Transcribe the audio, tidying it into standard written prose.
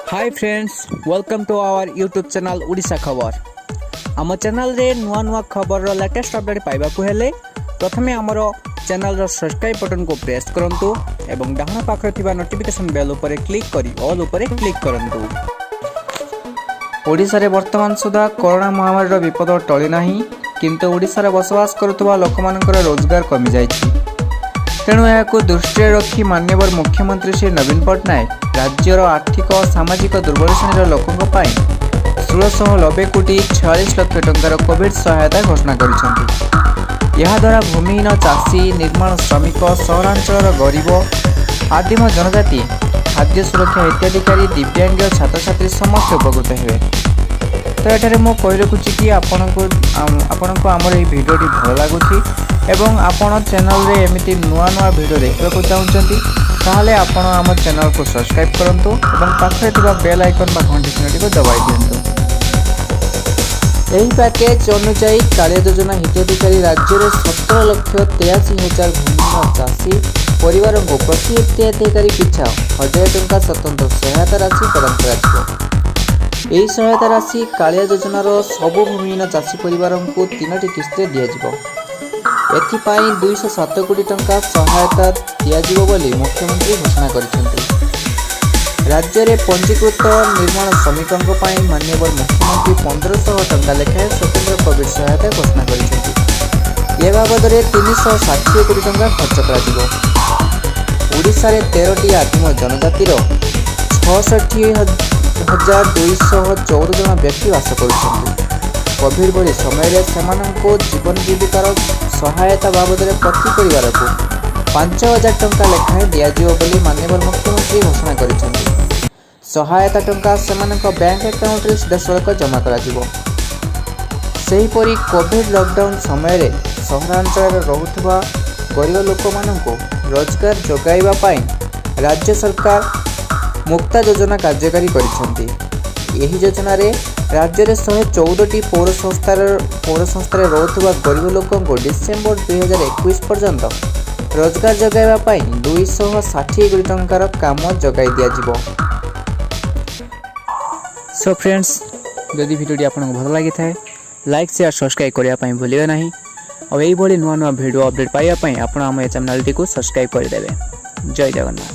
Hi friends, welcome to our YouTube channel Odisha Khabar. आम channel रे नुआ नुआ खबर लेटेस्ट अपडेट पाइबा को हेले प्रथमे आमर चैनल रो सब्सक्राइब बटन को प्रेस करंतु एवं डाहाण पाखरे थिबा नोटिफिकेशन बेल उपरे क्लिक करी ऑल उपरे क्लिक करंतु। ओडिशा रे वर्तमान सुधा कोरोना महामारी रो विपद टळी नाही, किंतु ओडिशा रे बसवास करुतबा लोकमानकर रोजगार कमी जायछि। तेणु यहाँ दृष्टि रखी माननीय मुख्यमंत्री श्री नवीन पट्टनायक राज्यर आर्थिक और सामाजिक दुर्बल श्रेणी लोकों 1690 कोटी 46 लक्ष टंकार कोविड सहायता घोषणा कर। द्वारा भूमिहीन चाषी, निर्माण श्रमिक, सहरांचल गरीब, आदिम जनजाति, खाद्य सुरक्षा हिताधिकारी, दिव्यांग, छात्र छात्री समस्त उपकृत हे। तो ये मुझे कही रखुची कि आपण को आमर ये भिडियोटी भल लगुच एवं आपण चैनल रे एमिति नुआ नुआ वीडियो देखा चाहते ताहले आपण आम चैनल को सब्सक्राइब करंतु एवं पाखरे थिबा बेल आइकन बा घंटी चिन्हटी को दबाई दियंतु। एही पैकेज अनुसार कालिया योजना हिताधिकारी राज्य में 17,83,000 भूमिहीन चाषी परिवार को प्रति हिताधिकारी पिछा 1000 टंका स्वतंत्र सहायता राशि प्रदान कर। यही सहायता राशि कालिया योजनार सबु भूमिहीन चाषी परिवार को 3टी किस्ती दिज्व। एथिपाई 207 कोटी टंका सहायता दिज्व बोली मुख्यमंत्री घोषणा कर। राज्य में पंजीकृत निर्माण श्रमिकों माननीय मुख्यमंत्री 1500 टंका लेखाएं स्वतंत्र कोविड सहायता घोषणा कर। बाबद 360 कोटी टंका खर्च कर। ओडिशा रे 13टी आदिम जनजातिर 66,214 जन व्यक्ति बास कर। कोविड भली समय से जीवन जीविकार सहायता बाबद प्रति परिवार को 5,000 टंका लेखाएं दिज्व बोली माननीय मुख्यमंत्री घोषणा कर। सहायता टंका सेमानक बैंक अकाउंट रे सीधासलख जमा कराजिवो। सेहीपरि कोविड लॉकडाउन समय रे सहरांचल रहुथबा गरीब लोक माननको रोजगार जोगाइबा पाई राज्य सरकार मुक्ता योजना कार्यकारी करिसेंती। यही योजना रे राज्य में 114टी पौर संस्था रोथुवा गरीब लोकों को डिसेम्बर 2021 पर्यंत रोजगार जगाइबा पाई 260 कोटी टंकार काम जगाई दियाजिवो। सो फ्रेंड्स, जदि वीडियोटी आपको भल लगी थाए लाइक शेयर सब्सक्राइब करने भूलिए ना और यही नुआ नुआ वीडियो अपडेट पाइबा आप चैनल टी सब्सक्राइब करदे। जय जगन्नाथ।